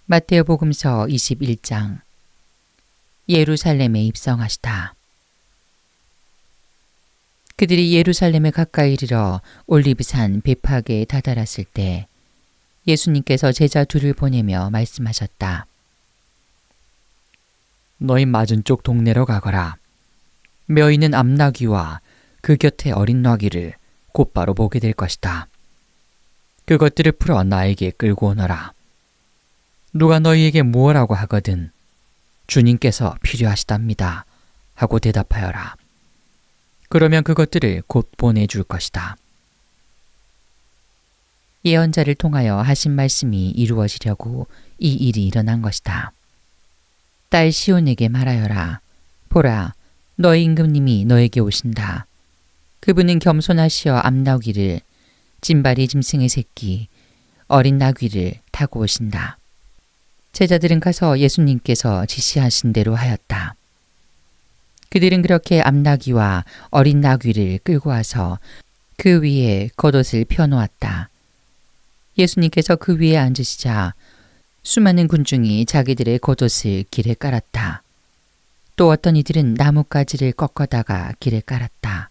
마태복음서 21장. 예루살렘에 입성하시다. 그들이 예루살렘에 가까이 이르러 올리브산 베파게에 다다랐을 때 예수님께서 제자 둘을 보내며 말씀하셨다. 너희 맞은쪽 동네로 가거라. 며 있는 암나귀와 그 곁에 어린 나귀를 곧바로 보게 될 것이다. 그것들을 풀어 나에게 끌고 오너라. 누가 너희에게 무엇라고 하거든 주님께서 필요하시답니다 하고 대답하여라. 그러면 그것들을 곧 보내줄 것이다. 예언자를 통하여 하신 말씀이 이루어지려고 이 일이 일어난 것이다. 딸 시온에게 말하여라. 보라, 너희 임금님이 너에게 오신다. 그분은 겸손하시어 암나귀를, 찐바리 짐승의 새끼, 어린 나귀를 타고 오신다. 제자들은 가서 예수님께서 지시하신 대로 하였다. 그들은 그렇게 암나귀와 어린 나귀를 끌고 와서 그 위에 겉옷을 펴놓았다. 예수님께서 그 위에 앉으시자 수많은 군중이 자기들의 겉옷을 길에 깔았다. 또 어떤 이들은 나뭇가지를 꺾어다가 길에 깔았다.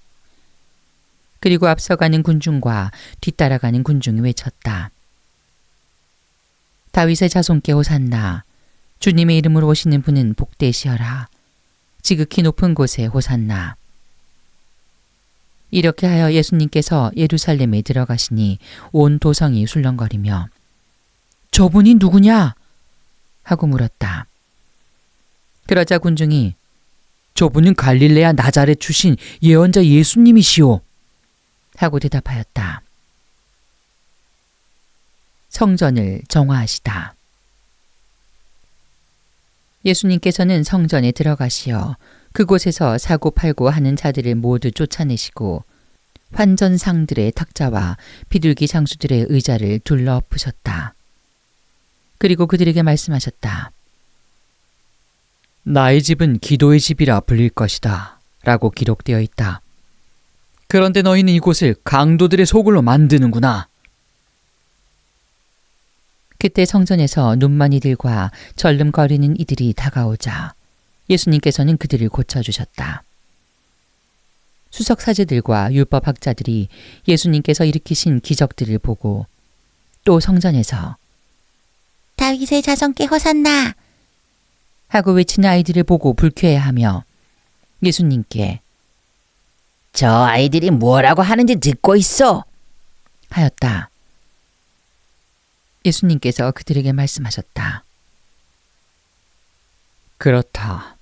그리고 앞서가는 군중과 뒤따라가는 군중이 외쳤다. 다윗의 자손께 호산나, 주님의 이름으로 오시는 분은 복되시어라. 지극히 높은 곳에 호산나. 이렇게 하여 예수님께서 예루살렘에 들어가시니 온 도성이 술렁거리며 저분이 누구냐? 하고 물었다. 그러자 군중이 저분은 갈릴레아 나자렛 출신 예언자 예수님이시오 하고 대답하였다. 성전을 정화하시다. 예수님께서는 성전에 들어가시어 그곳에서 사고 팔고 하는 자들을 모두 쫓아내시고 환전상들의 탁자와 비둘기 장수들의 의자를 둘러 엎으셨다. 그리고 그들에게 말씀하셨다. 나의 집은 기도의 집이라 불릴 것이다 라고 기록되어 있다. 그런데 너희는 이곳을 강도들의 소굴로 만드는구나. 그때 성전에서 눈먼이들과 절름거리는 이들이 다가오자 예수님께서는 그들을 고쳐주셨다. 수석사제들과 율법학자들이 예수님께서 일으키신 기적들을 보고 또 성전에서 다윗의 자손께 호산나 하고 외치는 아이들을 보고 불쾌해하며 예수님께 저 아이들이 뭐라고 하는지 듣고 있어 하였다. 예수님께서 그들에게 말씀하셨다. 그렇다.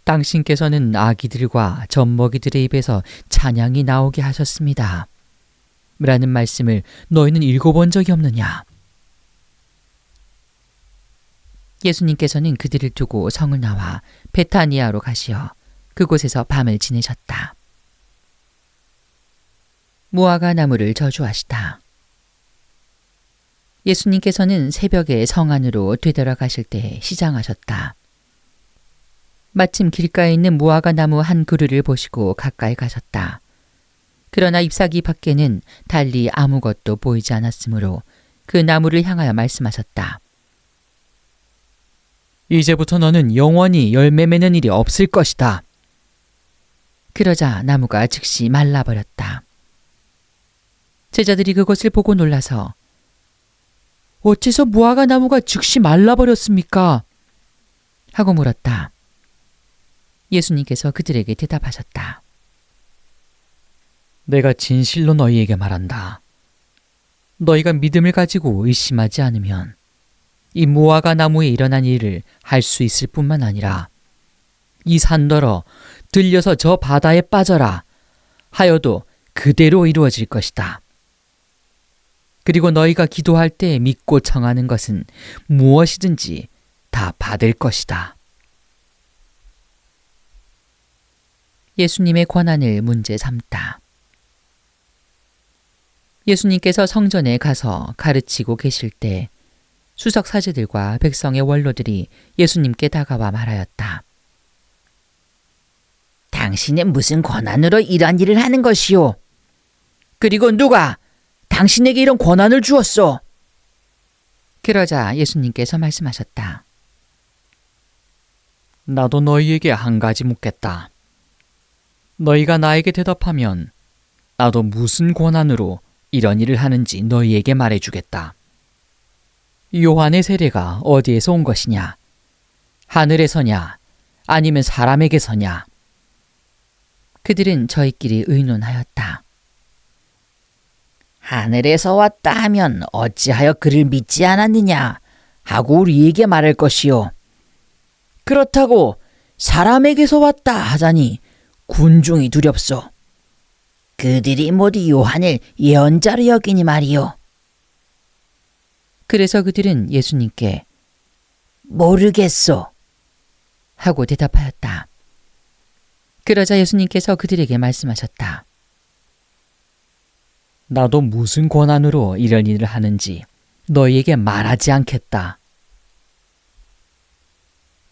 당신께서는 아기들과 젖먹이들의 입에서 찬양이 나오게 하셨습니다. 라는 말씀을 너희는 읽어본 적이 없느냐? 예수님께서는 그들을 두고 성을 나와 베타니아로 가시어 그곳에서 밤을 지내셨다. 무화과 나무를 저주하시다. 예수님께서는 새벽에 성 안으로 되돌아가실 때 시장하셨다. 마침 길가에 있는 무화과 나무 한 그루를 보시고 가까이 가셨다. 그러나 잎사귀 밖에는 달리 아무것도 보이지 않았으므로 그 나무를 향하여 말씀하셨다. 이제부터 너는 영원히 열매 맺는 일이 없을 것이다. 그러자 나무가 즉시 말라버렸다. 제자들이 그것을 보고 놀라서 어째서 무화과 나무가 즉시 말라버렸습니까? 하고 물었다. 예수님께서 그들에게 대답하셨다. 내가 진실로 너희에게 말한다. 너희가 믿음을 가지고 의심하지 않으면 이 무화과 나무에 일어난 일을 할 수 있을 뿐만 아니라 이 산더러 들려서 저 바다에 빠져라 하여도 그대로 이루어질 것이다. 그리고 너희가 기도할 때 믿고 청하는 것은 무엇이든지 다 받을 것이다. 예수님의 권한을 문제 삼다. 예수님께서 성전에 가서 가르치고 계실 때 수석 사제들과 백성의 원로들이 예수님께 다가와 말하였다. 당신은 무슨 권한으로 이러한 일을 하는 것이오? 그리고 누가 당신에게 이런 권한을 주었소? 그러자 예수님께서 말씀하셨다. 나도 너희에게 한 가지 묻겠다. 너희가 나에게 대답하면 나도 무슨 권한으로 이런 일을 하는지 너희에게 말해주겠다. 요한의 세례가 어디에서 온 것이냐? 하늘에서냐? 아니면 사람에게서냐? 그들은 저희끼리 의논하였다. 하늘에서 왔다 하면 어찌하여 그를 믿지 않았느냐 하고 우리에게 말할 것이요. 그렇다고 사람에게서 왔다 하자니 군중이 두렵소. 그들이 모두 요한을 예언자로 여기니 말이요. 그래서 그들은 예수님께 모르겠소 하고 대답하였다. 그러자 예수님께서 그들에게 말씀하셨다. 나도 무슨 권한으로 이런 일을 하는지 너희에게 말하지 않겠다.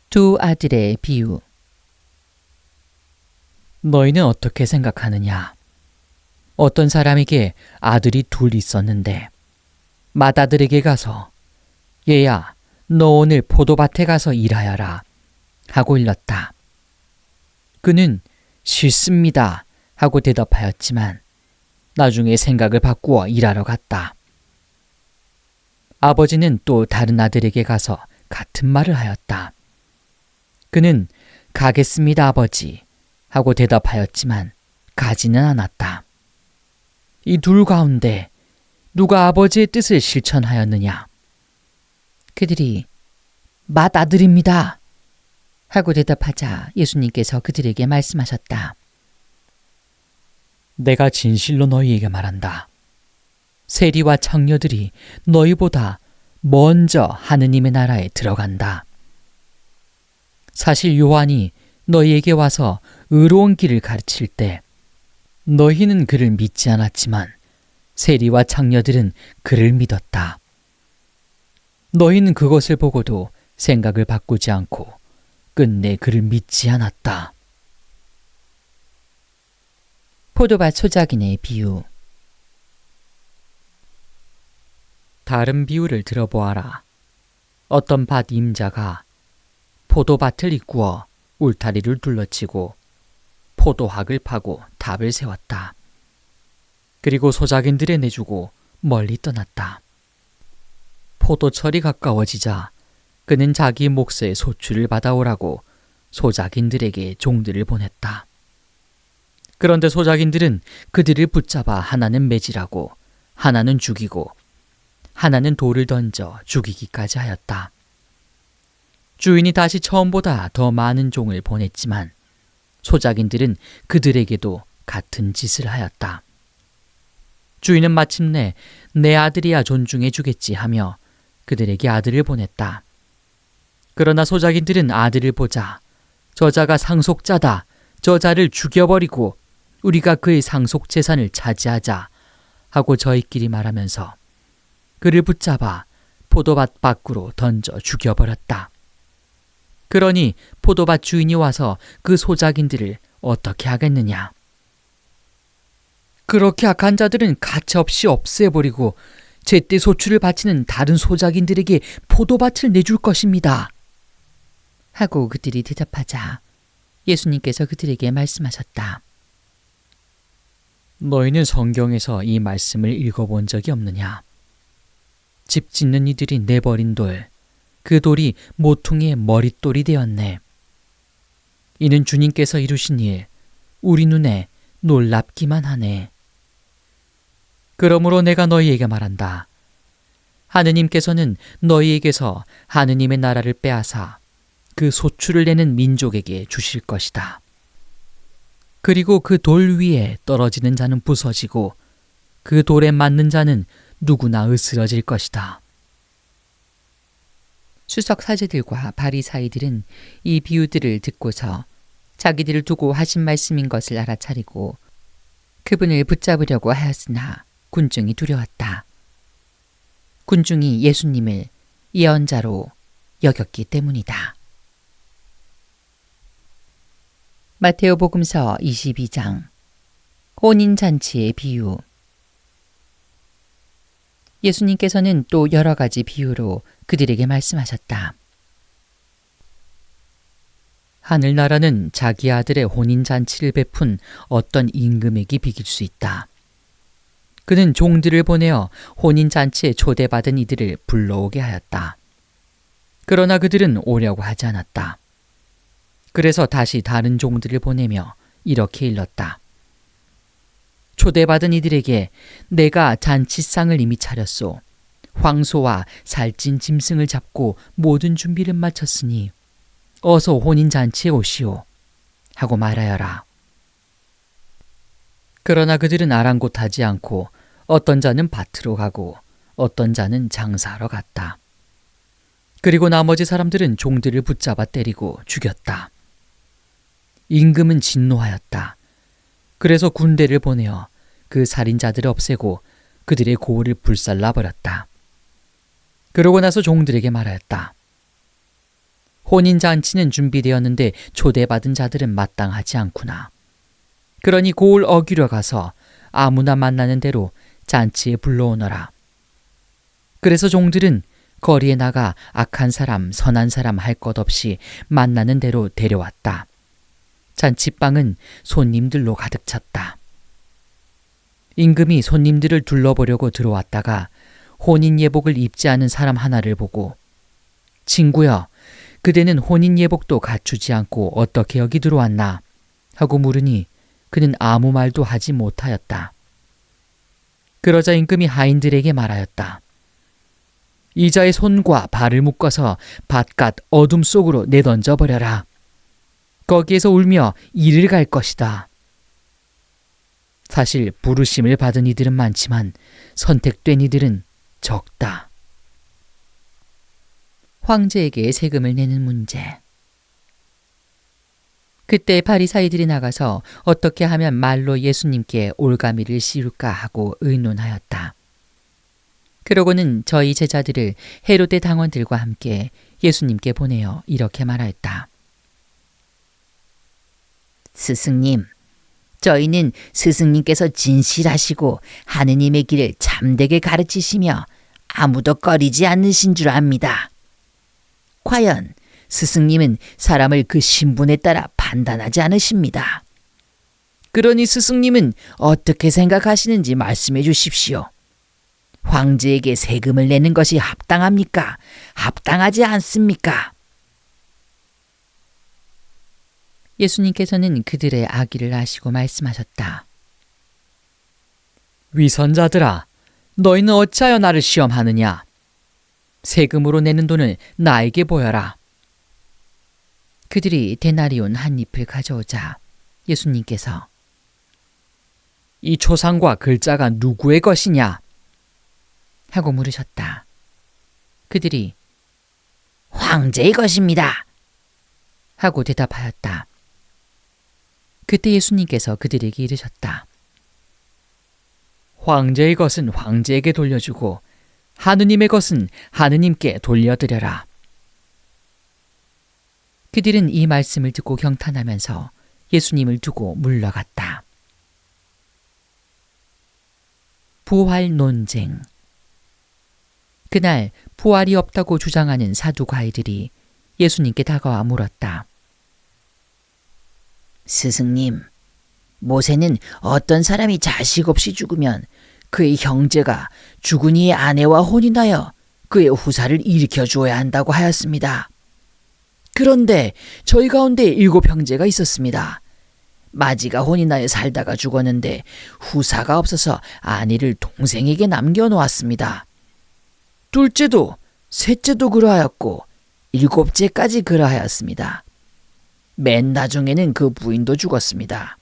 두 아들의 비유. 너희는 어떻게 생각하느냐? 어떤 사람에게 아들이 둘 있었는데 맏아들에게 가서 얘야, 너 오늘 포도밭에 가서 일하여라 하고 일렀다. 그는 싫습니다 하고 대답하였지만 나중에 생각을 바꾸어 일하러 갔다. 아버지는 또 다른 아들에게 가서 같은 말을 하였다. 그는 가겠습니다 아버지 하고 대답하였지만 가지는 않았다. 이 둘 가운데 누가 아버지의 뜻을 실천하였느냐? 그들이 맏아들입니다 하고 대답하자 예수님께서 그들에게 말씀하셨다. 내가 진실로 너희에게 말한다. 세리와 창녀들이 너희보다 먼저 하느님의 나라에 들어간다. 사실 요한이 너희에게 와서 의로운 길을 가르칠 때 너희는 그를 믿지 않았지만 세리와 창녀들은 그를 믿었다. 너희는 그것을 보고도 생각을 바꾸지 않고 끝내 그를 믿지 않았다. 포도밭 소작인의 비유. 다른 비유를 들어보아라. 어떤 밭 임자가 포도밭을 이꾸어 울타리를 둘러치고 포도학을 파고 답을 세웠다. 그리고 소작인들에 내주고 멀리 떠났다. 포도철이 가까워지자 그는 자기 몫의 소출을 받아오라고 소작인들에게 종들을 보냈다. 그런데 소작인들은 그들을 붙잡아 하나는 매질하고 하나는 죽이고 하나는 돌을 던져 죽이기까지 하였다. 주인이 다시 처음보다 더 많은 종을 보냈지만 소작인들은 그들에게도 같은 짓을 하였다. 주인은 마침내 내 아들이야 존중해 주겠지 하며 그들에게 아들을 보냈다. 그러나 소작인들은 아들을 보자 저자가 상속자다. 저자를 죽여버리고 우리가 그의 상속 재산을 차지하자 하고 저희끼리 말하면서 그를 붙잡아 포도밭 밖으로 던져 죽여버렸다. 그러니 포도밭 주인이 와서 그 소작인들을 어떻게 하겠느냐? 그렇게 악한 자들은 가차없이 없애버리고 제때 소출을 바치는 다른 소작인들에게 포도밭을 내줄 것입니다. 하고 그들이 대답하자 예수님께서 그들에게 말씀하셨다. 너희는 성경에서 이 말씀을 읽어본 적이 없느냐? 집 짓는 이들이 내버린 돌, 그 돌이 모퉁이의 머릿돌이 되었네. 이는 주님께서 이루신 일, 우리 눈에 놀랍기만 하네. 그러므로 내가 너희에게 말한다. 하느님께서는 너희에게서 하느님의 나라를 빼앗아 그 소출을 내는 민족에게 주실 것이다. 그리고 그 돌 위에 떨어지는 자는 부서지고 그 돌에 맞는 자는 누구나 으스러질 것이다. 수석 사제들과 바리사이들은 이 비유들을 듣고서 자기들을 두고 하신 말씀인 것을 알아차리고 그분을 붙잡으려고 하였으나 군중이 두려웠다. 군중이 예수님을 예언자로 여겼기 때문이다. 마테오복음서 22장 혼인잔치의 비유. 예수님께서는 또 여러 가지 비유로 그들에게 말씀하셨다. 하늘나라는 자기 아들의 혼인잔치를 베푼 어떤 임금에게 비길 수 있다. 그는 종들을 보내어 혼인잔치에 초대받은 이들을 불러오게 하였다. 그러나 그들은 오려고 하지 않았다. 그래서 다시 다른 종들을 보내며 이렇게 일렀다. 초대받은 이들에게 내가 잔치상을 이미 차렸소. 황소와 살찐 짐승을 잡고 모든 준비를 마쳤으니 어서 혼인잔치에 오시오 하고 말하여라. 그러나 그들은 아랑곳하지 않고 어떤 자는 밭으로 가고 어떤 자는 장사하러 갔다. 그리고 나머지 사람들은 종들을 붙잡아 때리고 죽였다. 임금은 진노하였다. 그래서 군대를 보내어 그 살인자들을 없애고 그들의 고을을 불살라 버렸다. 그러고 나서 종들에게 말하였다. 혼인잔치는 준비되었는데 초대받은 자들은 마땅하지 않구나. 그러니 고을 어기려 가서 아무나 만나는 대로 잔치에 불러오너라. 그래서 종들은 거리에 나가 악한 사람, 선한 사람 할 것 없이 만나는 대로 데려왔다. 잔치방은 손님들로 가득 찼다. 임금이 손님들을 둘러보려고 들어왔다가 혼인 예복을 입지 않은 사람 하나를 보고 친구여, 그대는 혼인 예복도 갖추지 않고 어떻게 여기 들어왔나? 하고 물으니 그는 아무 말도 하지 못하였다. 그러자 임금이 하인들에게 말하였다. 이자의 손과 발을 묶어서 바깥 어둠 속으로 내던져 버려라. 거기에서 울며 이를 갈 것이다. 사실 부르심을 받은 이들은 많지만 선택된 이들은 적다. 황제에게 세금을 내는 문제. 그때 바리사이들이 나가서 어떻게 하면 말로 예수님께 올가미를 씌울까 하고 의논하였다. 그러고는 저희 제자들을 헤로데 당원들과 함께 예수님께 보내어 이렇게 말하였다. 스승님, 저희는 스승님께서 진실하시고 하느님의 길을 참되게 가르치시며 아무도 꺼리지 않으신 줄 압니다. 과연 스승님은 사람을 그 신분에 따라 판단하지 않으십니다. 그러니 스승님은 어떻게 생각하시는지 말씀해 주십시오. 황제에게 세금을 내는 것이 합당합니까? 합당하지 않습니까? 예수님께서는 그들의 악의를 아시고 말씀하셨다. 위선자들아, 너희는 어찌하여 나를 시험하느냐? 세금으로 내는 돈을 나에게 보여라. 그들이 데나리온 한 잎을 가져오자 예수님께서 이 초상과 글자가 누구의 것이냐? 하고 물으셨다. 그들이 황제의 것입니다. 하고 대답하였다. 그때 예수님께서 그들에게 이르셨다. 황제의 것은 황제에게 돌려주고 하느님의 것은 하느님께 돌려드려라. 그들은 이 말씀을 듣고 경탄하면서 예수님을 두고 물러갔다. 부활 논쟁. 그날 부활이 없다고 주장하는 사두가이들이 예수님께 다가와 물었다. 스승님, 모세는 어떤 사람이 자식 없이 죽으면 그의 형제가 죽은 이의 아내와 혼인하여 그의 후사를 일으켜 주어야 한다고 하였습니다. 그런데 저희 가운데 7 형제가 있었습니다. 마지가 혼인하여 살다가 죽었는데 후사가 없어서 아내를 동생에게 남겨놓았습니다. 둘째도 셋째도 그러하였고 7째까지 그러하였습니다. 맨 나중에는 그 부인도 죽었습니다.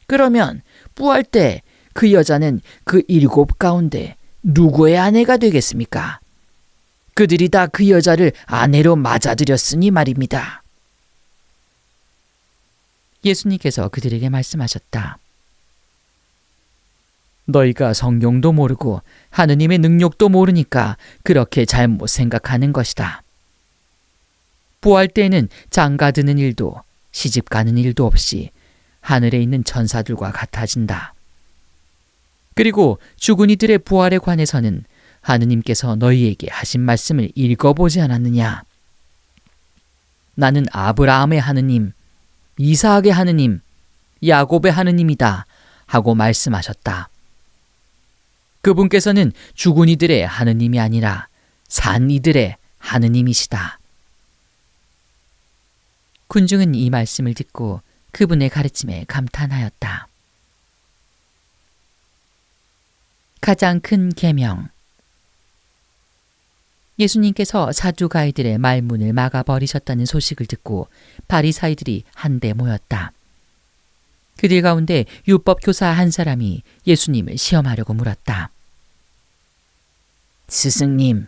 그러면 부활 때 그 여자는 그 7 가운데 누구의 아내가 되겠습니까? 그들이 다 그 여자를 아내로 맞아들였으니 말입니다. 예수님께서 그들에게 말씀하셨다. 너희가 성경도 모르고 하느님의 능력도 모르니까 그렇게 잘못 생각하는 것이다. 부활 때에는 장가드는 일도 시집가는 일도 없이 하늘에 있는 천사들과 같아진다. 그리고 죽은 이들의 부활에 관해서는 하느님께서 너희에게 하신 말씀을 읽어보지 않았느냐? 나는 아브라함의 하느님, 이삭의 하느님, 야곱의 하느님이다 하고 말씀하셨다. 그분께서는 죽은 이들의 하느님이 아니라 산 이들의 하느님이시다. 군중은 이 말씀을 듣고 그분의 가르침에 감탄하였다. 가장 큰 계명. 예수님께서 사두가이들의 말문을 막아버리셨다는 소식을 듣고 바리사이들이 한데 모였다. 그들 가운데 율법 교사 한 사람이 예수님을 시험하려고 물었다. 스승님,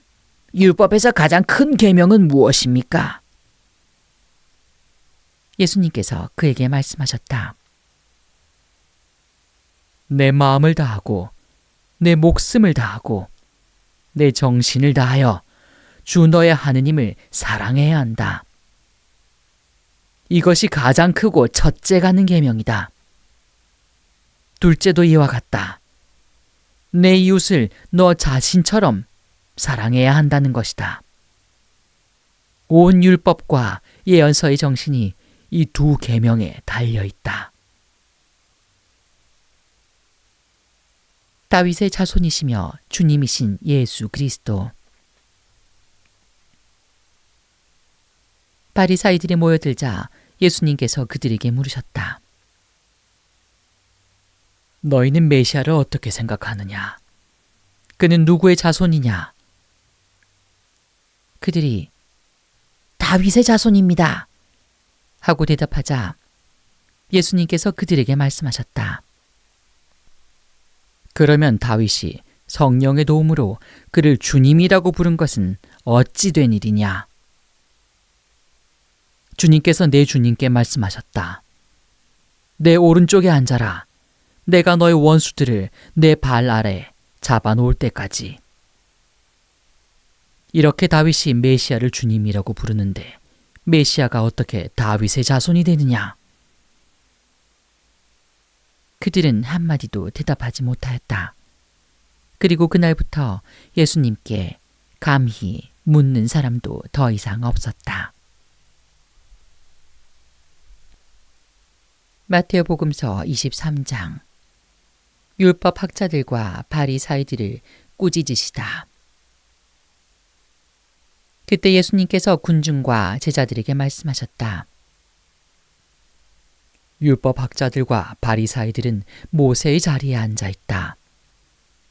율법에서 가장 큰 계명은 무엇입니까? 예수님께서 그에게 말씀하셨다. 내 마음을 다하고 내 목숨을 다하고 내 정신을 다하여 주 너의 하느님을 사랑해야 한다. 이것이 가장 크고 첫째 가는 계명이다. 둘째도 이와 같다. 내 이웃을 너 자신처럼 사랑해야 한다는 것이다. 온 율법과 예언서의 정신이 이 두 계명에 달려 있다. 다윗의 자손이시며 주님이신 예수 그리스도. 바리사이들이 모여들자 예수님께서 그들에게 물으셨다. 너희는 메시아를 어떻게 생각하느냐? 그는 누구의 자손이냐? 그들이 다윗의 자손입니다. 하고 대답하자 예수님께서 그들에게 말씀하셨다. 그러면 다윗이 성령의 도움으로 그를 주님이라고 부른 것은 어찌 된 일이냐? 주님께서 내 주님께 말씀하셨다. 내 오른쪽에 앉아라. 내가 너의 원수들을 내 발 아래 잡아놓을 때까지. 이렇게 다윗이 메시아를 주님이라고 부르는데 메시아가 어떻게 다윗의 자손이 되느냐? 그들은 한마디도 대답하지 못하였다. 그리고 그날부터 예수님께 감히 묻는 사람도 더 이상 없었다. 마태복음서 23장. 율법 학자들과 바리사이들을 꾸짖으시다. 그때 예수님께서 군중과 제자들에게 말씀하셨다. 율법 학자들과 바리사이들은 모세의 자리에 앉아 있다.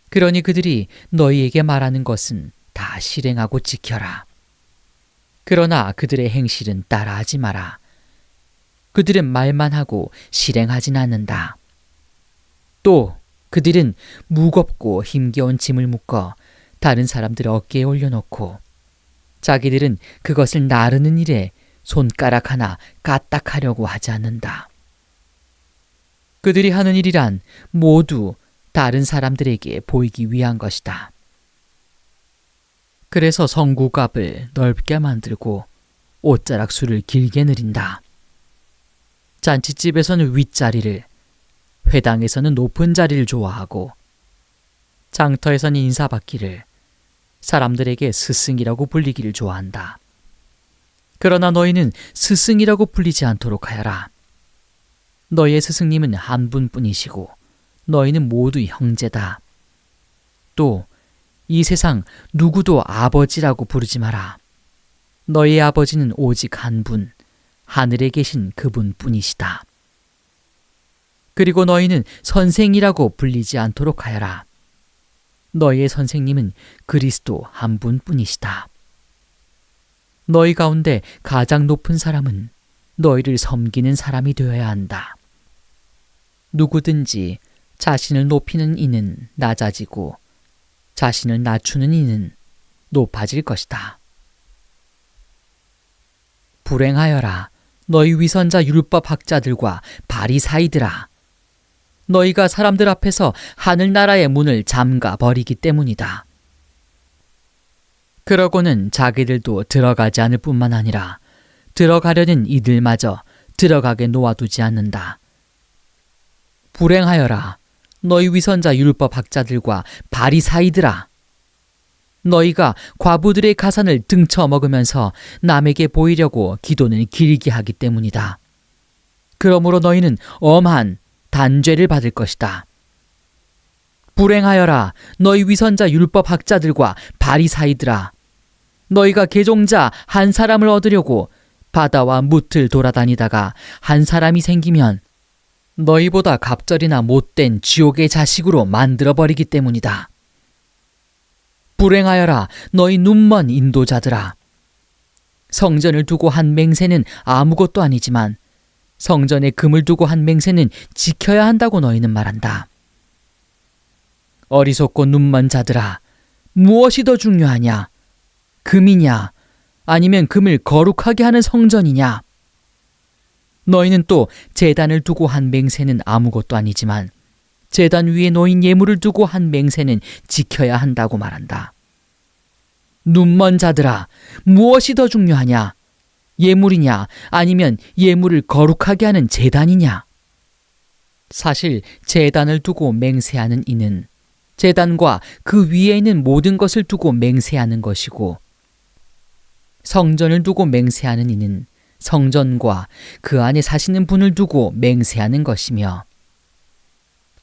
그러니 그들이 너희에게 말하는 것은 다 실행하고 지켜라. 그러나 그들의 행실은 따라하지 마라. 그들은 말만 하고 실행하진 않는다. 또 그들은 무겁고 힘겨운 짐을 묶어 다른 사람들 어깨에 올려놓고 자기들은 그것을 나르는 일에 손가락 하나 까딱하려고 하지 않는다. 그들이 하는 일이란 모두 다른 사람들에게 보이기 위한 것이다. 그래서 성구갑을 넓게 만들고 옷자락수를 길게 늘인다. 잔치집에서는 윗자리를, 회당에서는 높은 자리를 좋아하고 장터에서는 인사받기를, 사람들에게 스승이라고 불리기를 좋아한다. 그러나 너희는 스승이라고 불리지 않도록 하여라. 너희의 스승님은 한 분뿐이시고 너희는 모두 형제다. 또 이 세상 누구도 아버지라고 부르지 마라. 너희의 아버지는 오직 한 분, 하늘에 계신 그분뿐이시다. 그리고 너희는 선생이라고 불리지 않도록 하여라. 너희의 선생님은 그리스도 한 분뿐이시다. 너희 가운데 가장 높은 사람은 너희를 섬기는 사람이 되어야 한다. 누구든지 자신을 높이는 이는 낮아지고 자신을 낮추는 이는 높아질 것이다. 불행하여라 너희 위선자 율법 학자들과 바리사이들아. 너희가 사람들 앞에서 하늘나라의 문을 잠가 버리기 때문이다. 그러고는 자기들도 들어가지 않을 뿐만 아니라 들어가려는 이들마저 들어가게 놓아두지 않는다. 불행하여라 너희 위선자 율법 학자들과 바리사이들아. 너희가 과부들의 가산을 등쳐 먹으면서 남에게 보이려고 기도는 길게 하기 때문이다. 그러므로 너희는 엄한 단죄를 받을 것이다. 불행하여라 너희 위선자 율법학자들과 바리사이들아. 너희가 개종자 한 사람을 얻으려고 바다와 무틀 돌아다니다가 한 사람이 생기면 너희보다 갑절이나 못된 지옥의 자식으로 만들어버리기 때문이다. 불행하여라 너희 눈먼 인도자들아. 성전을 두고 한 맹세는 아무것도 아니지만 성전에 금을 두고 한 맹세는 지켜야 한다고 너희는 말한다. 어리석고 눈먼 자들아, 무엇이 더 중요하냐? 금이냐? 아니면 금을 거룩하게 하는 성전이냐? 너희는 또 제단을 두고 한 맹세는 아무것도 아니지만 제단 위에 놓인 예물을 두고 한 맹세는 지켜야 한다고 말한다. 눈먼 자들아, 무엇이 더 중요하냐? 예물이냐? 아니면 예물을 거룩하게 하는 제단이냐? 사실 제단을 두고 맹세하는 이는 제단과 그 위에 있는 모든 것을 두고 맹세하는 것이고, 성전을 두고 맹세하는 이는 성전과 그 안에 사시는 분을 두고 맹세하는 것이며,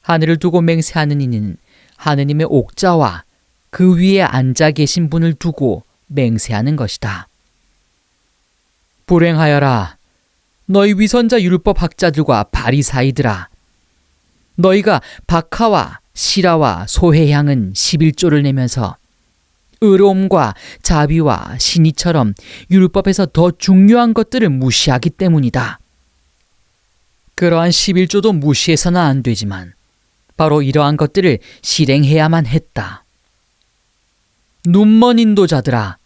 하늘을 두고 맹세하는 이는 하느님의 옥자와 그 위에 앉아 계신 분을 두고 맹세하는 것이다. 불행하여라 너희 위선자 율법학자들과 바리사이들아. 너희가 박하와 시라와 소의 향은 11조를 내면서 의로움과 자비와 신의처럼 율법에서 더 중요한 것들을 무시하기 때문이다. 그러한 11조도 무시해서는 안 되지만 바로 이러한 것들을 실행해야만 했다. 눈먼 인도자들아,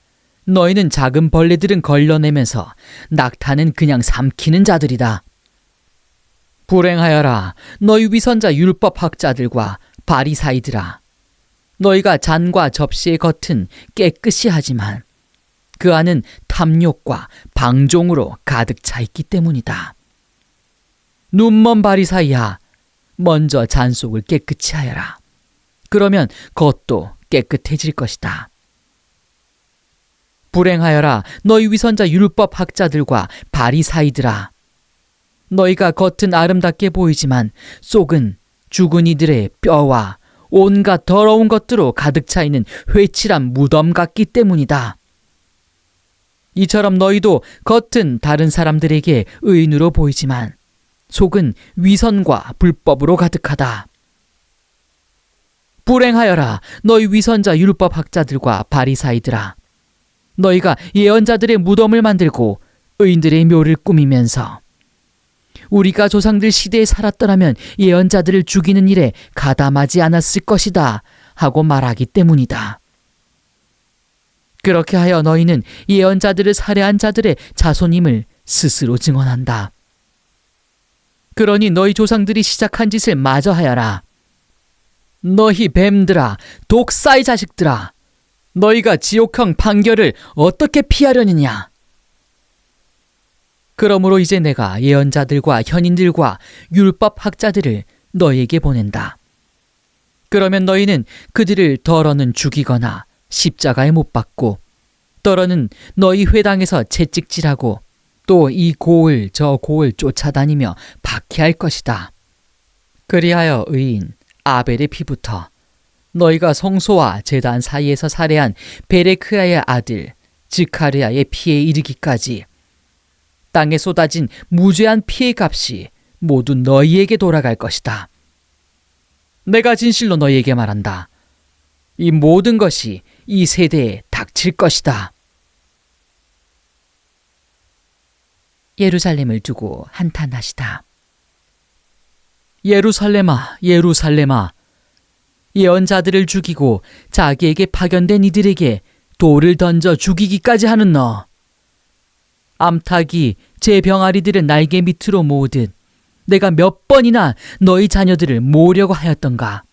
너희는 작은 벌레들은 걸러내면서 낙타는 그냥 삼키는 자들이다. 불행하여라 너희 위선자 율법학자들과 바리사이들아. 너희가 잔과 접시의 겉은 깨끗이 하지만 그 안은 탐욕과 방종으로 가득 차 있기 때문이다. 눈먼 바리사이야, 먼저 잔 속을 깨끗이 하여라. 그러면 겉도 깨끗해질 것이다. 불행하여라 너희 위선자 율법학자들과 바리사이들아. 너희가 겉은 아름답게 보이지만 속은 죽은 이들의 뼈와 온갖 더러운 것들로 가득 차 있는 회칠한 무덤 같기 때문이다. 이처럼 너희도 겉은 다른 사람들에게 의인으로 보이지만 속은 위선과 불법으로 가득하다. 불행하여라 너희 위선자 율법학자들과 바리사이들아. 너희가 예언자들의 무덤을 만들고 의인들의 묘를 꾸미면서 우리가 조상들 시대에 살았더라면 예언자들을 죽이는 일에 가담하지 않았을 것이다 하고 말하기 때문이다. 그렇게 하여 너희는 예언자들을 살해한 자들의 자손임을 스스로 증언한다. 그러니 너희 조상들이 시작한 짓을 마저 하여라. 너희 뱀들아, 독사의 자식들아, 너희가 지옥형 판결을 어떻게 피하려느냐? 그러므로 이제 내가 예언자들과 현인들과 율법학자들을 너희에게 보낸다. 그러면 너희는 그들을 덜어는 죽이거나 십자가에 못 박고, 덜어는 너희 회당에서 채찍질하고 또 이 고을 저 고을 쫓아다니며 박해할 것이다. 그리하여 의인 아벨의 피부터 너희가 성소와 제단 사이에서 살해한 베레크야의 아들 즈카르야의 피에 이르기까지 땅에 쏟아진 무죄한 피의 값이 모두 너희에게 돌아갈 것이다. 내가 진실로 너희에게 말한다. 이 모든 것이 이 세대에 닥칠 것이다. 예루살렘을 두고 한탄하시다. 예루살렘아, 예루살렘아, 예언자들을 죽이고 자기에게 파견된 이들에게 돌을 던져 죽이기까지 하는 너. 암탉이 제 병아리들을 날개 밑으로 모으듯 내가 몇 번이나 너희 자녀들을 모으려고 하였던가.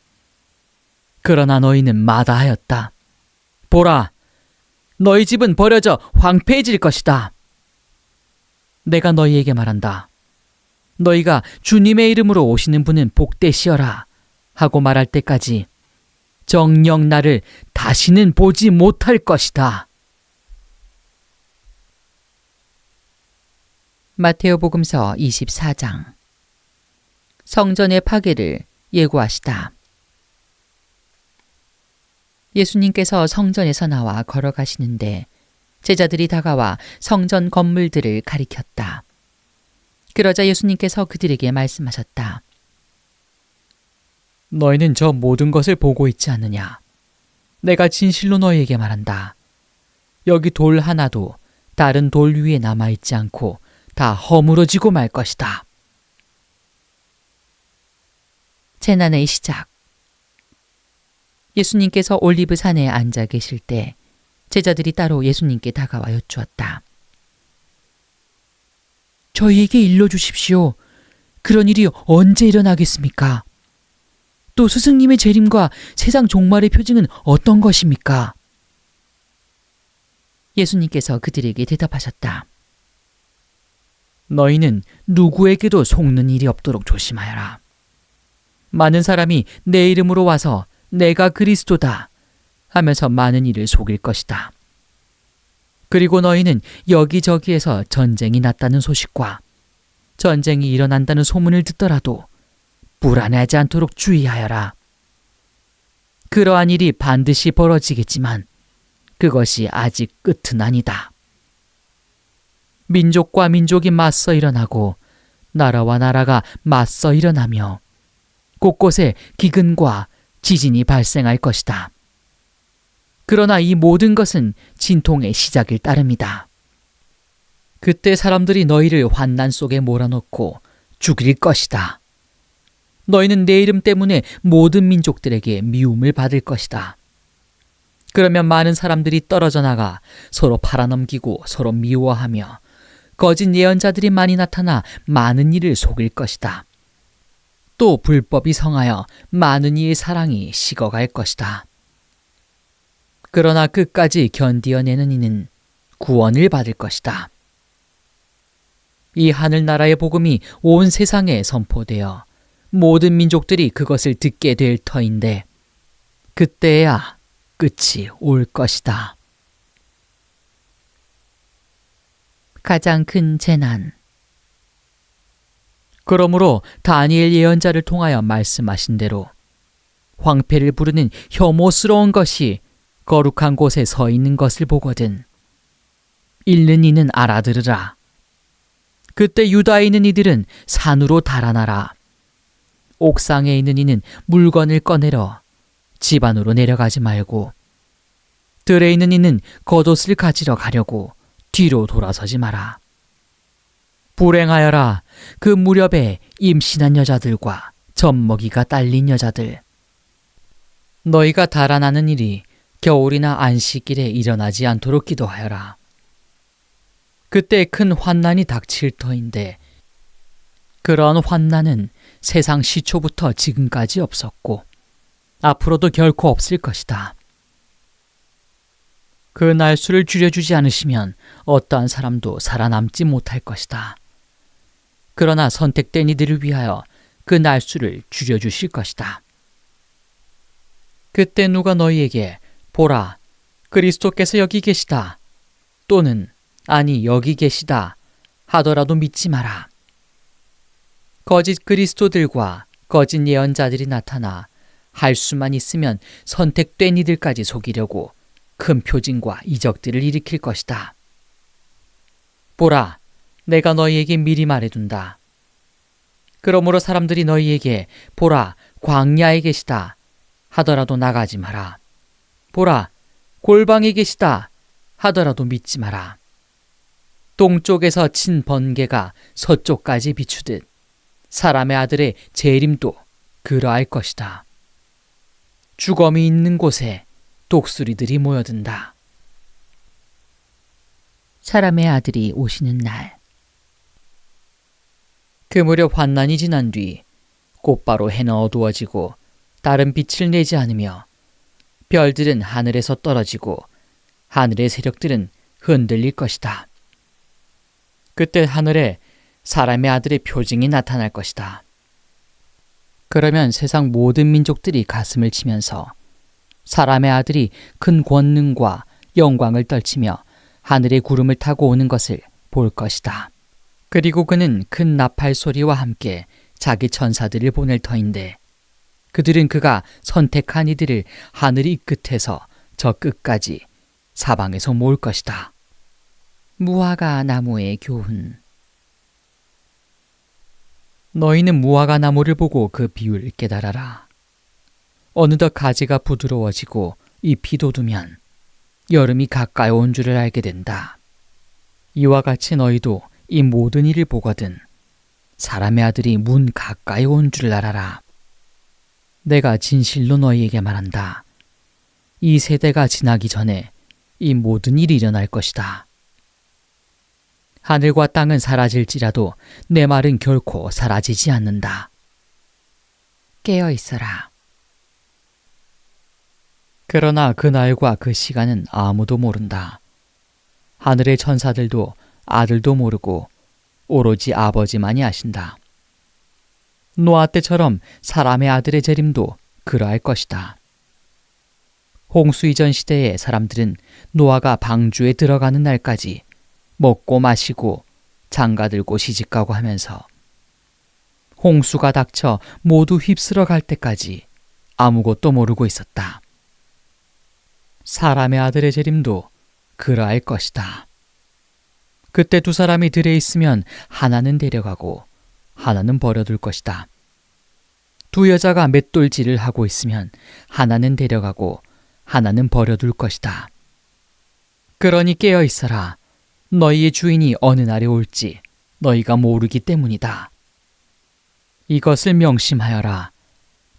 그러나 너희는 마다하였다. 보라, 너희 집은 버려져 황폐해질 것이다. 내가 너희에게 말한다. 너희가 주님의 이름으로 오시는 분은 복되시어라 하고 말할 때까지 정녕 나를 다시는 보지 못할 것이다. 마테오복음서 24장. 성전의 파괴를 예고하시다. 예수님께서 성전에서 나와 걸어가시는데 제자들이 다가와 성전 건물들을 가리켰다. 그러자 예수님께서 그들에게 말씀하셨다. 너희는 저 모든 것을 보고 있지 않느냐? 내가 진실로 너희에게 말한다. 여기 돌 하나도 다른 돌 위에 남아있지 않고 다 허물어지고 말 것이다. 재난의 시작. 예수님께서 올리브산에 앉아 계실 때 제자들이 따로 예수님께 다가와 여쭈었다. 저희에게 일러주십시오. 그런 일이 언제 일어나겠습니까? 또 스승님의 재림과 세상 종말의 표징은 어떤 것입니까? 예수님께서 그들에게 대답하셨다. 너희는 누구에게도 속는 일이 없도록 조심하여라. 많은 사람이 내 이름으로 와서 내가 그리스도다 하면서 많은 이를 속일 것이다. 그리고 너희는 여기저기에서 전쟁이 났다는 소식과 전쟁이 일어난다는 소문을 듣더라도 불안해하지 않도록 주의하여라. 그러한 일이 반드시 벌어지겠지만 그것이 아직 끝은 아니다. 민족과 민족이 맞서 일어나고 나라와 나라가 맞서 일어나며 곳곳에 기근과 지진이 발생할 것이다. 그러나 이 모든 것은 진통의 시작일 따름이다. 그때 사람들이 너희를 환난 속에 몰아넣고 죽일 것이다. 너희는 내 이름 때문에 모든 민족들에게 미움을 받을 것이다. 그러면 많은 사람들이 떨어져 나가 서로 팔아넘기고 서로 미워하며 거짓 예언자들이 많이 나타나 많은 이를 속일 것이다. 또 불법이 성하여 많은 이의 사랑이 식어갈 것이다. 그러나 끝까지 견디어내는 이는 구원을 받을 것이다. 이 하늘나라의 복음이 온 세상에 선포되어 모든 민족들이 그것을 듣게 될 터인데 그때야 끝이 올 것이다. 가장 큰 재난. 그러므로 다니엘 예언자를 통하여 말씀하신 대로 황폐를 부르는 혐오스러운 것이 거룩한 곳에 서 있는 것을 보거든 읽는 이는 알아들으라. 그때 유다에 있는 이들은 산으로 달아나라. 옥상에 있는 이는 물건을 꺼내러 집 안으로 내려가지 말고 들에 있는 이는 겉옷을 가지러 가려고 뒤로 돌아서지 마라. 불행하여라. 그 무렵에 임신한 여자들과 젖먹이가 딸린 여자들. 너희가 달아나는 일이 겨울이나 안식일에 일어나지 않도록 기도하여라. 그때 큰 환난이 닥칠 터인데 그런 환난은 세상 시초부터 지금까지 없었고 앞으로도 결코 없을 것이다. 그 날수를 줄여주지 않으시면 어떠한 사람도 살아남지 못할 것이다. 그러나 선택된 이들을 위하여 그 날수를 줄여주실 것이다. 그때 누가 너희에게 보라, 그리스도께서 여기 계시다 또는 아니 여기 계시다 하더라도 믿지 마라. 거짓 그리스도들과 거짓 예언자들이 나타나 할 수만 있으면 선택된 이들까지 속이려고 큰 표징과 이적들을 일으킬 것이다. 보라, 내가 너희에게 미리 말해둔다. 그러므로 사람들이 너희에게 보라, 광야에 계시다 하더라도 나가지 마라. 보라, 골방에 계시다 하더라도 믿지 마라. 동쪽에서 친 번개가 서쪽까지 비추듯 사람의 아들의 재림도 그러할 것이다. 주검이 있는 곳에 독수리들이 모여든다. 사람의 아들이 오시는 날. 그 무렵 환난이 지난 뒤 곧바로 해는 어두워지고 다른 빛을 내지 않으며 별들은 하늘에서 떨어지고 하늘의 세력들은 흔들릴 것이다. 그때 하늘에 사람의 아들의 표징이 나타날 것이다. 그러면 세상 모든 민족들이 가슴을 치면서 사람의 아들이 큰 권능과 영광을 떨치며 하늘의 구름을 타고 오는 것을 볼 것이다. 그리고 그는 큰 나팔 소리와 함께 자기 천사들을 보낼 터인데 그들은 그가 선택한 이들을 하늘 이 끝에서 저 끝까지 사방에서 모을 것이다. 무화과 나무의 교훈. 너희는 무화과 나무를 보고 그 비율을 깨달아라. 어느덧 가지가 부드러워지고 잎이 돋으면 여름이 가까이 온 줄을 알게 된다. 이와 같이 너희도 이 모든 일을 보거든 사람의 아들이 문 가까이 온 줄을 알아라. 내가 진실로 너희에게 말한다. 이 세대가 지나기 전에 이 모든 일이 일어날 것이다. 하늘과 땅은 사라질지라도 내 말은 결코 사라지지 않는다. 깨어 있어라. 그러나 그날과 그 시간은 아무도 모른다. 하늘의 천사들도 아들도 모르고 오로지 아버지만이 아신다. 노아 때처럼 사람의 아들의 재림도 그러할 것이다. 홍수 이전 시대의 사람들은 노아가 방주에 들어가는 날까지 먹고 마시고 장가들고 시집가고 하면서 홍수가 닥쳐 모두 휩쓸어 갈 때까지 아무것도 모르고 있었다. 사람의 아들의 재림도 그러할 것이다. 그때 두 사람이 들에 있으면 하나는 데려가고 하나는 버려둘 것이다. 두 여자가 맷돌질을 하고 있으면 하나는 데려가고 하나는 버려둘 것이다. 그러니 깨어 있어라. 너희의 주인이 어느 날에 올지 너희가 모르기 때문이다. 이것을 명심하여라.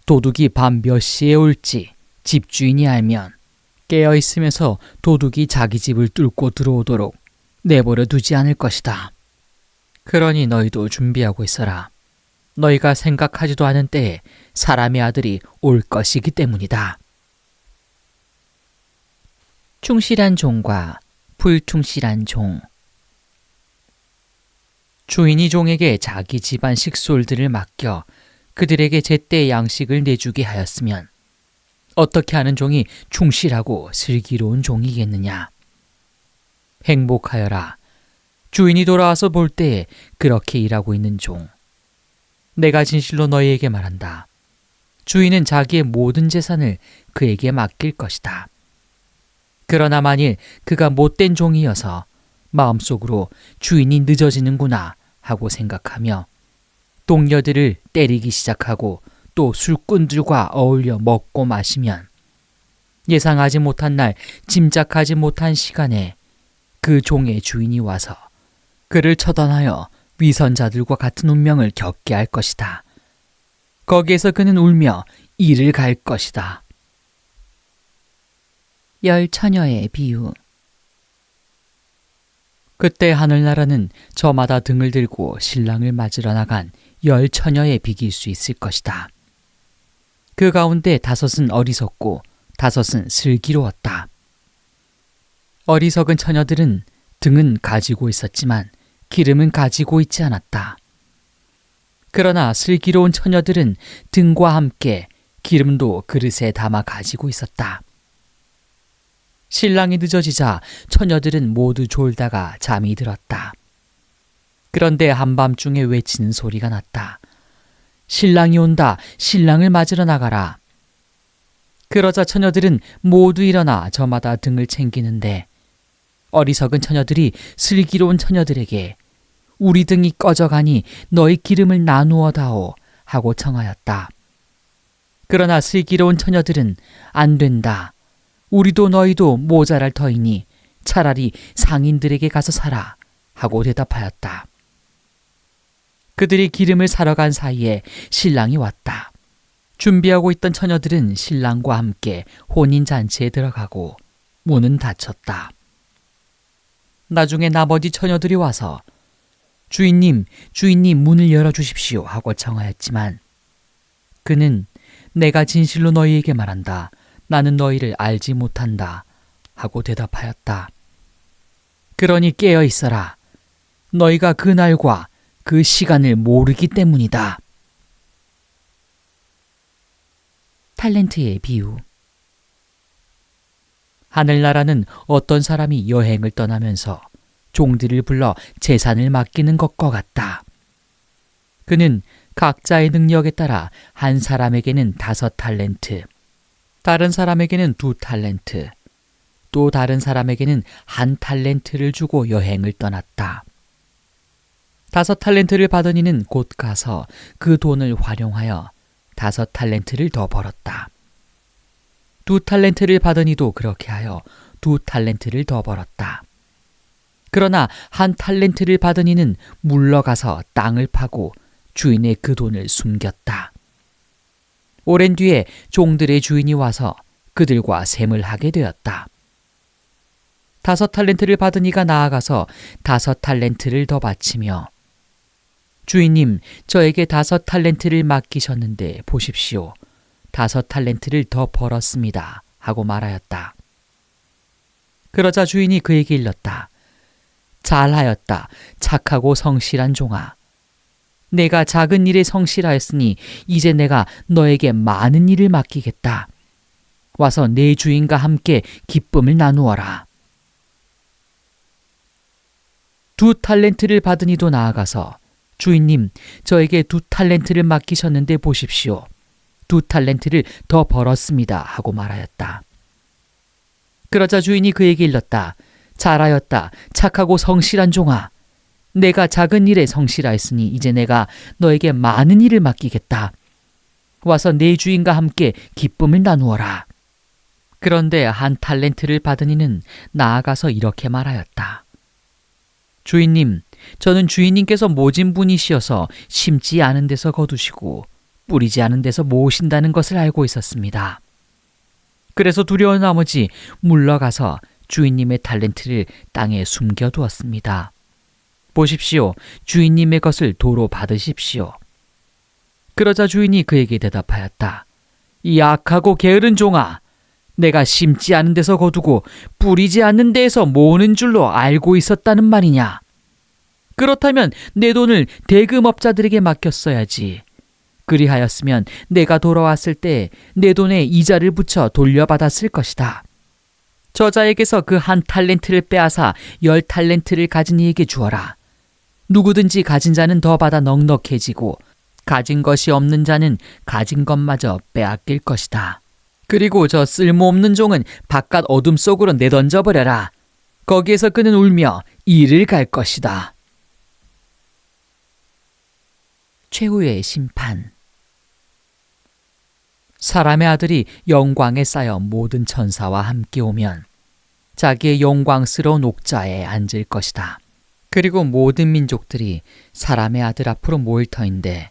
도둑이 밤 몇 시에 올지 집주인이 알면 깨어 있으면서 도둑이 자기 집을 뚫고 들어오도록 내버려 두지 않을 것이다. 그러니 너희도 준비하고 있어라. 너희가 생각하지도 않은 때에 사람의 아들이 올 것이기 때문이다. 충실한 종과 불충실한 종. 주인이 종에게 자기 집안 식솔들을 맡겨 그들에게 제때 양식을 내주게 하였으면 어떻게 하는 종이 충실하고 슬기로운 종이겠느냐. 행복하여라. 주인이 돌아와서 볼 때에 그렇게 일하고 있는 종. 내가 진실로 너희에게 말한다. 주인은 자기의 모든 재산을 그에게 맡길 것이다. 그러나 만일 그가 못된 종이어서 마음속으로 주인이 늦어지는구나 하고 생각하며 동료들을 때리기 시작하고 또 술꾼들과 어울려 먹고 마시면 예상하지 못한 날, 짐작하지 못한 시간에 그 종의 주인이 와서 그를 처단하여 위선자들과 같은 운명을 겪게 할 것이다. 거기에서 그는 울며 이를 갈 것이다. 열 처녀의 비유. 그때 하늘나라는 저마다 등을 들고 신랑을 맞으러 나간 10 처녀에 비길 수 있을 것이다. 그 가운데 5은 어리석고 5은 슬기로웠다. 어리석은 처녀들은 등은 가지고 있었지만 기름은 가지고 있지 않았다. 그러나 슬기로운 처녀들은 등과 함께 기름도 그릇에 담아 가지고 있었다. 신랑이 늦어지자 처녀들은 모두 졸다가 잠이 들었다. 그런데 한밤중에 외치는 소리가 났다. 신랑이 온다. 신랑을 맞으러 나가라. 그러자 처녀들은 모두 일어나 저마다 등을 챙기는데 어리석은 처녀들이 슬기로운 처녀들에게 우리 등이 꺼져가니 너희 기름을 나누어 다오 하고 청하였다. 그러나 슬기로운 처녀들은 안 된다. 우리도 너희도 모자랄 터이니 차라리 상인들에게 가서 사라 하고 대답하였다. 그들이 기름을 사러 간 사이에 신랑이 왔다. 준비하고 있던 처녀들은 신랑과 함께 혼인잔치에 들어가고 문은 닫혔다. 나중에 나머지 처녀들이 와서 주인님 문을 열어주십시오 하고 청하였지만 그는 내가 진실로 너희에게 말한다. 나는 너희를 알지 못한다 하고 대답하였다. 그러니 깨어 있어라. 너희가 그 날과 그 시간을 모르기 때문이다. 탈렌트의 비유. 하늘나라는 어떤 사람이 여행을 떠나면서 종들을 불러 재산을 맡기는 것과 같다. 그는 각자의 능력에 따라 한 사람에게는 5달란트, 다른 사람에게는 2달란트, 또 다른 사람에게는 1달란트를 주고 여행을 떠났다. 5달란트를 받은 이는 곧 가서 그 돈을 활용하여 5달란트를 더 벌었다. 2달란트를 받은 이도 그렇게 하여 2달란트를 더 벌었다. 그러나 1달란트를 받은 이는 물러가서 땅을 파고 주인의 그 돈을 숨겼다. 오랜 뒤에 종들의 주인이 와서 그들과 셈을 하게 되었다. 5달란트를 받은 이가 나아가서 5달란트를 더 바치며 주인님, 저에게 5달란트를 맡기셨는데 보십시오. 5달란트를 더 벌었습니다. 하고 말하였다. 그러자 주인이 그에게 일렀다. 잘하였다. 착하고 성실한 종아. 내가 작은 일에 성실하였으니 이제 내가 너에게 많은 일을 맡기겠다. 와서 내 주인과 함께 기쁨을 나누어라. 2달란트를 받은 이도 나아가서 주인님, 저에게 2달란트를 맡기셨는데 보십시오. 2달란트를 더 벌었습니다. 하고 말하였다. 그러자 주인이 그에게 일렀다. 잘하였다. 착하고 성실한 종아. 내가 작은 일에 성실하였으니 이제 내가 너에게 많은 일을 맡기겠다. 와서 내 주인과 함께 기쁨을 나누어라. 그런데 1달란트를 받은 이는 나아가서 이렇게 말하였다. 주인님, 저는 주인님께서 모진 분이시어서 심지 않은 데서 거두시고 뿌리지 않은 데서 모으신다는 것을 알고 있었습니다. 그래서 두려운 나머지 물러가서 주인님의 달란트를 땅에 숨겨두었습니다. 보십시오. 주인님의 것을 도로 받으십시오. 그러자 주인이 그에게 대답하였다. 이 악하고 게으른 종아, 내가 심지 않은 데서 거두고 뿌리지 않는 데에서 모으는 줄로 알고 있었다는 말이냐? 그렇다면 내 돈을 대금업자들에게 맡겼어야지. 그리하였으면 내가 돌아왔을 때 내 돈에 이자를 붙여 돌려받았을 것이다. 저자에게서 그 1달란트를 빼앗아 10달란트를 가진 이에게 주어라. 누구든지 가진 자는 더 받아 넉넉해지고 가진 것이 없는 자는 가진 것마저 빼앗길 것이다. 그리고 저 쓸모없는 종은 바깥 어둠 속으로 내던져버려라. 거기에서 그는 울며 이를 갈 것이다. 최후의 심판. 사람의 아들이 영광에 쌓여 모든 천사와 함께 오면 자기의 영광스러운 옥좌에 앉을 것이다. 그리고 모든 민족들이 사람의 아들 앞으로 모일 터인데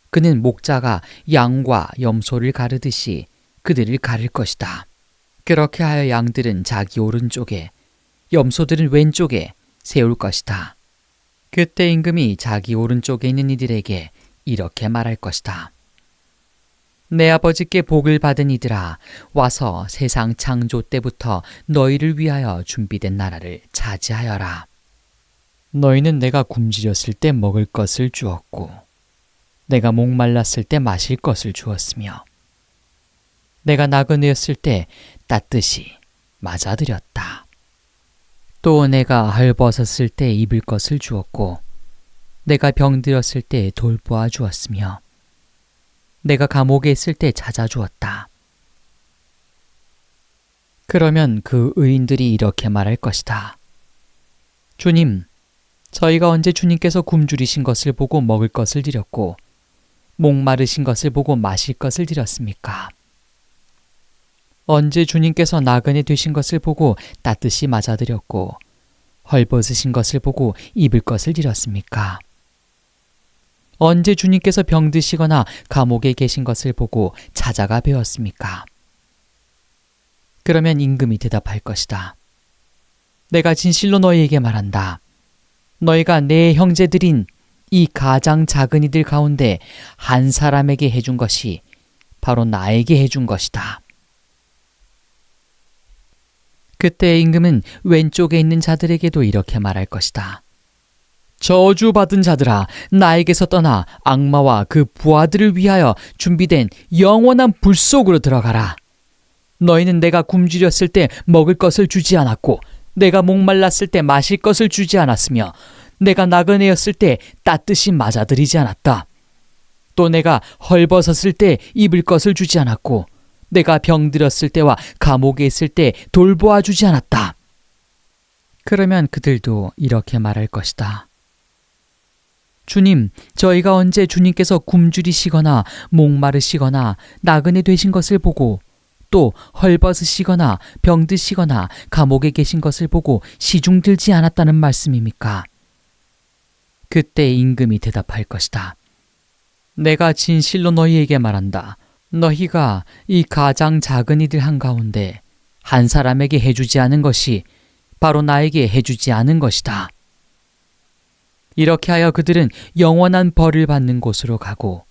그는 목자가 양과 염소를 가르듯이 그들을 가를 것이다. 그렇게 하여 양들은 자기 오른쪽에 염소들은 왼쪽에 세울 것이다. 그때 임금이 자기 오른쪽에 있는 이들에게 이렇게 말할 것이다. 내 아버지께 복을 받은 이들아, 와서 세상 창조 때부터 너희를 위하여 준비된 나라를 차지하여라. 너희는 내가 굶주렸을 때 먹을 것을 주었고 내가 목말랐을 때 마실 것을 주었으며 내가 나그네였을 때 따뜻이 맞아들였다. 또 내가 헐벗었을 때 입을 것을 주었고 내가 병들었을 때 돌보아 주었으며 내가 감옥에 있을 때 찾아주었다. 그러면 그 의인들이 이렇게 말할 것이다. 주님, 저희가 언제 주님께서 굶주리신 것을 보고 먹을 것을 드렸고 목마르신 것을 보고 마실 것을 드렸습니까? 언제 주님께서 나그네 되신 것을 보고 따뜻이 맞아드렸고 헐벗으신 것을 보고 입을 것을 드렸습니까? 언제 주님께서 병드시거나 감옥에 계신 것을 보고 찾아가 배웠습니까? 그러면 임금이 대답할 것이다. 내가 진실로 너희에게 말한다. 너희가 내 형제들인 이 가장 작은 이들 가운데 한 사람에게 해준 것이 바로 나에게 해준 것이다. 그때 임금은 왼쪽에 있는 자들에게도 이렇게 말할 것이다. 저주받은 자들아, 나에게서 떠나 악마와 그 부하들을 위하여 준비된 영원한 불 속으로 들어가라. 너희는 내가 굶주렸을 때 먹을 것을 주지 않았고 내가 목말랐을 때 마실 것을 주지 않았으며 내가 나그네였을 때 따뜻이 맞아들이지 않았다. 또 내가 헐벗었을 때 입을 것을 주지 않았고 내가 병들었을 때와 감옥에 있을 때 돌보아 주지 않았다. 그러면 그들도 이렇게 말할 것이다. 주님, 저희가 언제 주님께서 굶주리시거나 목마르시거나 나그네 되신 것을 보고 또 헐벗으시거나 병드시거나 감옥에 계신 것을 보고 시중 들지 않았다는 말씀입니까? 그때 임금이 대답할 것이다. 내가 진실로 너희에게 말한다. 너희가 이 가장 작은 이들 한가운데 한 사람에게 해주지 않은 것이 바로 나에게 해주지 않은 것이다. 이렇게 하여 그들은 영원한 벌을 받는 곳으로 가고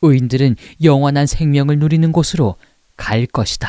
의인들은 영원한 생명을 누리는 곳으로 갈 것이다.